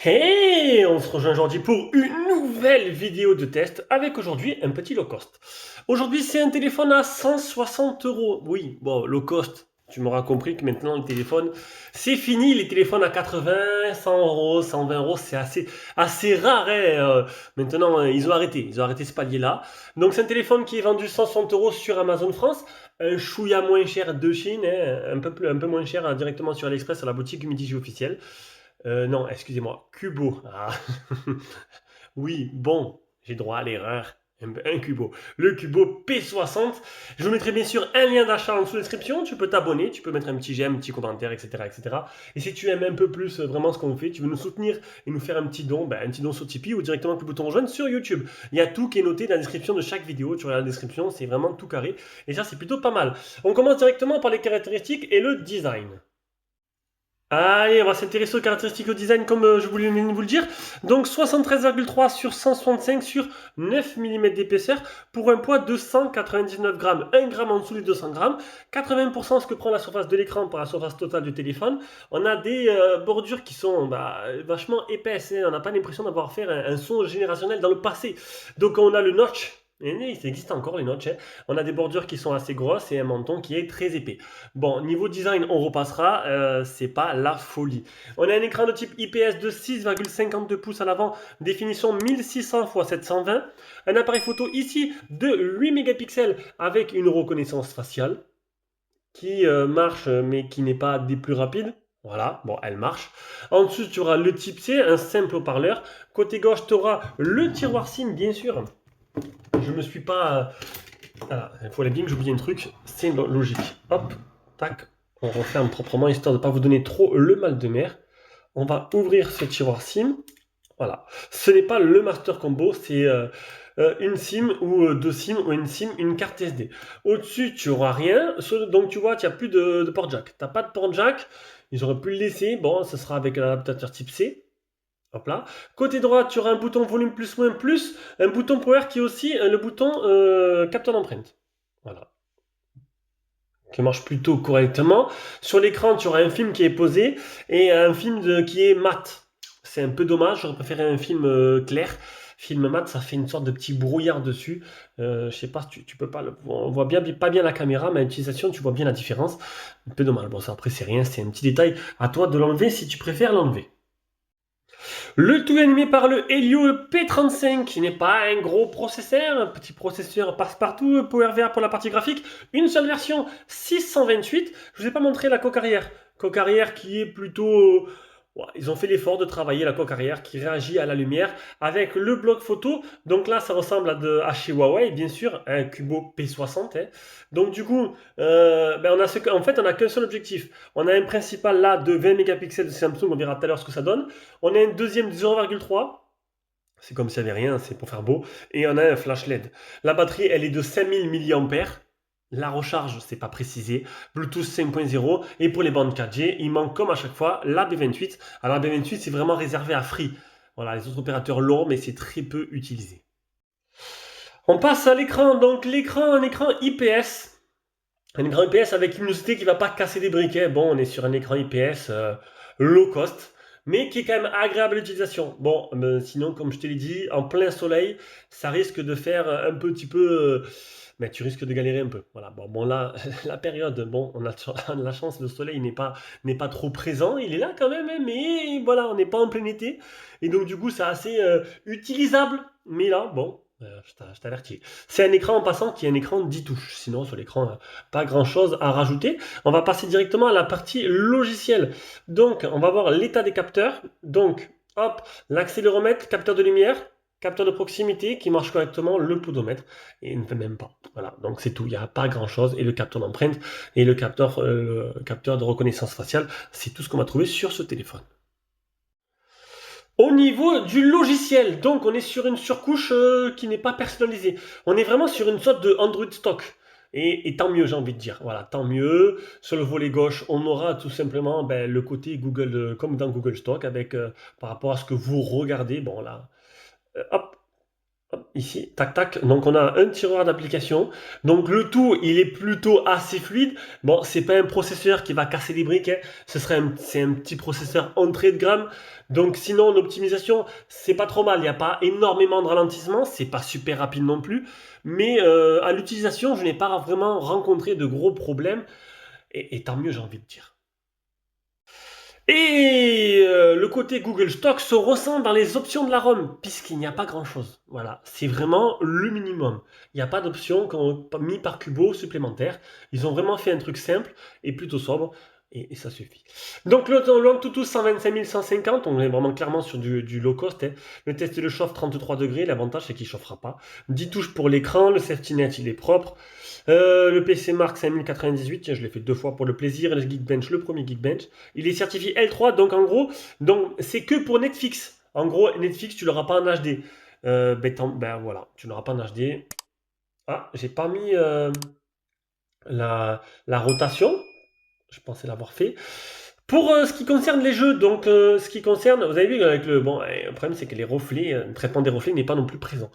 Hey, on se rejoint aujourd'hui pour une nouvelle vidéo de test avec aujourd'hui un petit low cost. Aujourd'hui, c'est un téléphone à 160 euros. Oui, bon, low cost, tu m'auras compris que maintenant le téléphone, c'est fini. Les téléphones à 80, 100 euros, 120 euros, c'est assez rare. Maintenant, ils ont arrêté ce palier-là. Donc, c'est un téléphone qui est vendu 160 euros sur Amazon France. Un chouïa moins cher de Chine, un peu moins cher directement sur AliExpress à la boutique Humidigi officielle. Non, excusez-moi, Cubo. Ah. Oui, bon, j'ai droit à l'erreur. Un Cubo. Le Cubo P60. Je vous mettrai bien sûr un lien d'achat en dessous de la description. Tu peux t'abonner, tu peux mettre un petit j'aime, un petit commentaire, etc., etc. Et si tu aimes un peu plus vraiment ce qu'on fait, tu veux nous soutenir et nous faire un petit don, un petit don sur Tipeee ou directement avec le bouton rejoindre sur YouTube. Il y a tout qui est noté dans la description de chaque vidéo. Tu regardes la description, c'est vraiment tout carré. Et ça, c'est plutôt pas mal. On commence directement par les caractéristiques et le design. Allez, on va s'intéresser aux caractéristiques au design comme je voulais vous le dire. Donc 73,3 sur 165 sur 9 mm d'épaisseur pour un poids de 199 grammes. 1 gramme en dessous des 200 grammes. 80% ce que prend la surface de l'écran par la surface totale du téléphone. On a des bordures qui sont vachement épaisses. On n'a pas l'impression d'avoir fait un son générationnel dans le passé. Donc on a le notch. Et ça existe encore les notches. On a des bordures qui sont assez grosses et un menton qui est très épais. Bon, niveau design, on repassera, c'est pas la folie. On a un écran de type IPS de 6,52 pouces à l'avant, définition 1600 x 720. Un appareil photo ici de 8 mégapixels avec une reconnaissance faciale qui marche mais qui n'est pas des plus rapides. Voilà, bon, elle marche. En dessous, tu auras le type C, un simple haut-parleur. Côté gauche, tu auras le tiroir SIM, bien sûr. Je me suis pas... Voilà, il fallait bien que j'oublie un truc, c'est logique. Hop, tac, on referme proprement, histoire de ne pas vous donner trop le mal de mer. On va ouvrir ce tiroir SIM. Voilà. Ce n'est pas le Master Combo, c'est une SIM ou deux SIM ou une SIM, une carte SD. Au-dessus, tu n'auras rien. Donc tu vois, tu n'as plus de port jack. Tu n'as pas de port jack. Ils auraient pu le laisser. Bon, ce sera avec un adaptateur type C. Hop là. Côté droit, tu auras un bouton volume plus moins plus, un bouton power qui est aussi le bouton capteur d'empreinte. Voilà. Qui marche plutôt correctement. Sur l'écran, tu auras un film qui est posé et un film qui est mat. C'est un peu dommage, j'aurais préféré un film clair. Film mat, ça fait une sorte de petit brouillard dessus. Je sais pas, tu peux pas on voit pas bien la caméra, mais à l'utilisation, tu vois bien la différence. Un peu dommage. Bon, ça après, c'est rien, c'est un petit détail. À toi de l'enlever si tu préfères l'enlever. Le tout animé par le Helio P35, qui n'est pas un gros processeur, un petit processeur passe-partout, PowerVR pour la partie graphique, une seule version 628. Je vous ai pas montré la coque arrière. Coque arrière qui est plutôt... Ouais, ils ont fait l'effort de travailler la coque arrière qui réagit à la lumière avec le bloc photo. Donc là, ça ressemble à chez Huawei, bien sûr, un Cubo P60. Donc du coup, en fait, on a qu'un seul objectif. On a un principal là de 20 mégapixels de Samsung, on verra tout à l'heure ce que ça donne. On a un deuxième de 0,3. C'est comme s'il n'y avait rien, c'est pour faire beau. Et on a un flash LED. La batterie, elle est de 5000 mAh. La recharge, c'est pas précisé. Bluetooth 5.0. Et pour les bandes 4G, il manque comme à chaque fois la B28. Alors la B28, c'est vraiment réservé à Free. Voilà, les autres opérateurs l'ont, mais c'est très peu utilisé. On passe à l'écran. Donc l'écran, un écran IPS. Un écran IPS avec une luminosité qui ne va pas casser des briquets. Bon, on est sur un écran IPS low cost, mais qui est quand même agréable à l'utilisation. Bon, sinon, comme je te l'ai dit, en plein soleil, ça risque de faire un petit peu... mais tu risques de galérer un peu. Voilà. Bon là, la période, bon, on a la chance, le soleil n'est pas trop présent. Il est là quand même, hein, mais voilà, on n'est pas en plein été. Et donc, du coup, c'est assez utilisable. Mais là, bon, je t'avertis. C'est un écran en passant qui est un écran 10 touches. Sinon, sur l'écran, pas grand chose à rajouter. On va passer directement à la partie logicielle. Donc, on va voir l'état des capteurs. Donc, hop, l'accéléromètre, capteur de lumière, capteur de proximité qui marche correctement, le podomètre, et ne fait même pas. Voilà, donc c'est tout, il n'y a pas grand chose. Et le capteur d'empreinte et le capteur de reconnaissance faciale, c'est tout ce qu'on va trouver sur ce téléphone. Au niveau du logiciel, donc on est sur une surcouche qui n'est pas personnalisée. On est vraiment sur une sorte de Android stock. Et tant mieux, j'ai envie de dire. Voilà, tant mieux. Sur le volet gauche, on aura tout simplement le côté Google, comme dans Google Stock, avec par rapport à ce que vous regardez. Bon, là, hop, ici, tac, tac. Donc, on a un tiroir d'application. Donc, le tout, il est plutôt assez fluide. Bon, c'est pas un processeur qui va casser les briques, hein. C'est un petit processeur entrée de gamme. Donc, sinon, en optimisation, c'est pas trop mal. Il n'y a pas énormément de ralentissement. C'est pas super rapide non plus. Mais à l'utilisation, je n'ai pas vraiment rencontré de gros problèmes. Et tant mieux, j'ai envie de dire. Et le côté Google Stock se ressent dans les options de la ROM, puisqu'il n'y a pas grand-chose. Voilà, c'est vraiment le minimum. Il n'y a pas d'options mis par Kubo supplémentaires. Ils ont vraiment fait un truc simple et plutôt sobre, et ça suffit. Donc le Antutu 125 150, on est vraiment clairement sur du low cost, hein. Le test le chauffe 33 degrés, l'avantage c'est qu'il ne chauffera pas. 10 touches pour l'écran, le safety net il est propre. Le PC Mark 5098, tiens, je l'ai fait 2 fois pour le plaisir. Le Geekbench, le premier Geekbench. Il est certifié L3, donc en gros, c'est que pour Netflix. En gros, Netflix, tu l'auras pas en HD. Voilà, tu l'auras pas en HD. Ah, j'ai pas mis la rotation. Je pensais l'avoir fait. Pour ce qui concerne les jeux, donc ce qui concerne, vous avez vu avec le problème c'est que les reflets, le traitement des reflets n'est pas non plus présent.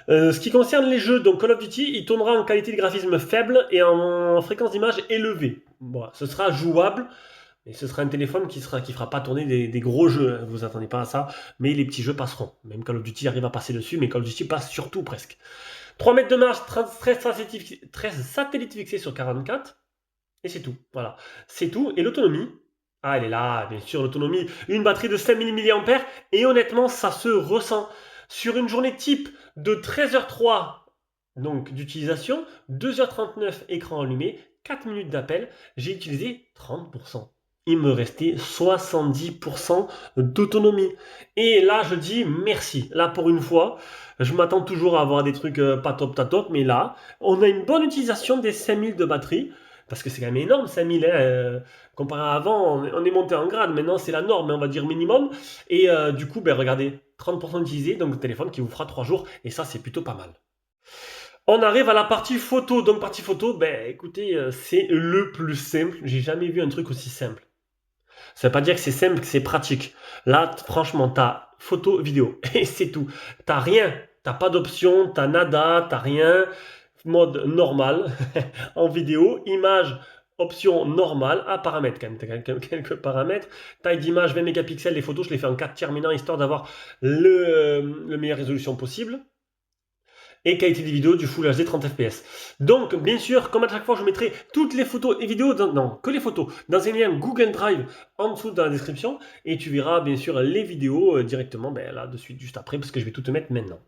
Ce qui concerne les jeux, donc Call of Duty, il tournera en qualité de graphisme faible et en fréquence d'image élevée. Bon, ce sera jouable, mais ce sera un téléphone qui fera pas tourner des gros jeux, hein, vous attendez pas à ça, mais les petits jeux passeront. Même Call of Duty arrive à passer dessus, mais Call of Duty passe surtout presque. 3 mètres de marge, 13 satellites fixés sur 44, et c'est tout. Voilà, c'est tout. Et l'autonomie, ah, elle est là, bien sûr, l'autonomie. Une batterie de 5000 mAh, et honnêtement, ça se ressent. Sur une journée type de 13h03 donc d'utilisation, 2h39 écran allumé, 4 minutes d'appel, j'ai utilisé 30%. Il me restait 70% d'autonomie. Et là, je dis merci. Là, pour une fois, je m'attends toujours à avoir des trucs pas top, mais là, on a une bonne utilisation des 5000 de batterie. Parce que c'est quand même énorme, 5000, hein, comparé à avant, on est monté en grade, maintenant c'est la norme, on va dire minimum. Et du coup, regardez, 30% utilisé, donc le téléphone qui vous fera 3 jours, et ça c'est plutôt pas mal. On arrive à la partie photo, donc partie photo, écoutez, c'est le plus simple, j'ai jamais vu un truc aussi simple. Ça veut pas dire que c'est simple, que c'est pratique. Là, franchement, t'as photo, vidéo, et c'est tout. T'as rien, t'as pas d'option, t'as nada, t'as rien. Mode normal en vidéo, image, option normale, à paramètres quand même, quelques paramètres, taille d'image 20 mégapixels, les photos je les fais en 4 tiers maintenant histoire d'avoir le meilleure résolution possible, et qualité des vidéos du Full HD 30 fps. Donc bien sûr, comme à chaque fois je mettrai toutes les photos et vidéos, que les photos, dans un lien Google Drive en dessous dans la description, et tu verras bien sûr les vidéos directement là de suite juste après, parce que je vais tout te mettre maintenant.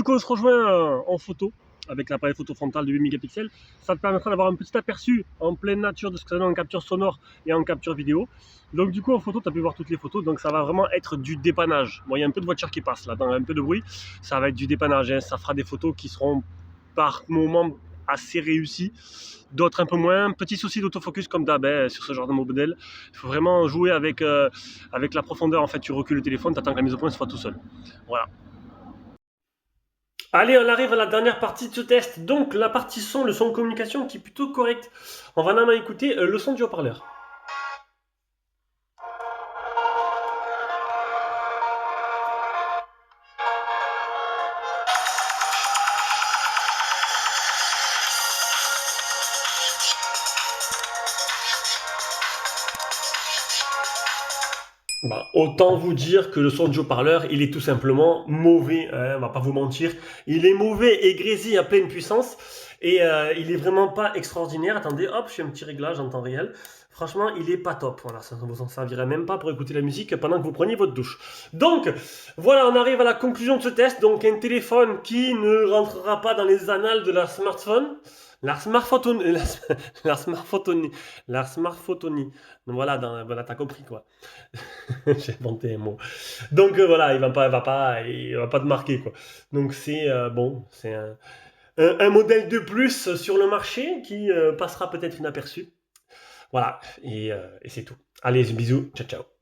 Donc on se rejoint en photo avec l'appareil photo frontal de 8 mégapixels. Ça te permettra d'avoir un petit aperçu en pleine nature de ce que ça donne en capture sonore et en capture vidéo. Donc du coup en photo, tu as pu voir toutes les photos, donc ça va vraiment être du dépannage. Bon, il y a un peu de voiture qui passe là, dans un peu de bruit, ça va être du dépannage, hein. Ça fera des photos qui seront par moments assez réussies, d'autres un peu moins. Petit souci d'autofocus comme d'hab, hein, sur ce genre de modèle. Il faut vraiment jouer avec la profondeur. En fait, tu recules le téléphone, tu attends que la mise au point se fasse tout seul. Voilà. Allez, on arrive à la dernière partie de ce test. Donc, la partie son, le son de communication qui est plutôt correct. On va maintenant écouter le son du haut-parleur. Bah, autant vous dire que le son du haut-parleur, il est tout simplement mauvais, hein, on va pas vous mentir. Il est mauvais et grésille à pleine puissance et il est vraiment pas extraordinaire. Attendez, hop, je fais un petit réglage en temps réel. Franchement, il est pas top. Voilà, ça ne vous en servirait même pas pour écouter la musique pendant que vous preniez votre douche. Donc, voilà, on arrive à la conclusion de ce test. Donc, un téléphone qui ne rentrera pas dans les annales de la smartphone. La smartphone, la smartphone, la smartphone. Voilà, voilà, t'as compris quoi. J'ai inventé un mot. Donc voilà, il va pas te marquer quoi. Donc c'est bon, c'est un modèle de plus sur le marché qui passera peut-être inaperçu. Voilà, et c'est tout. Allez, bisous, ciao ciao.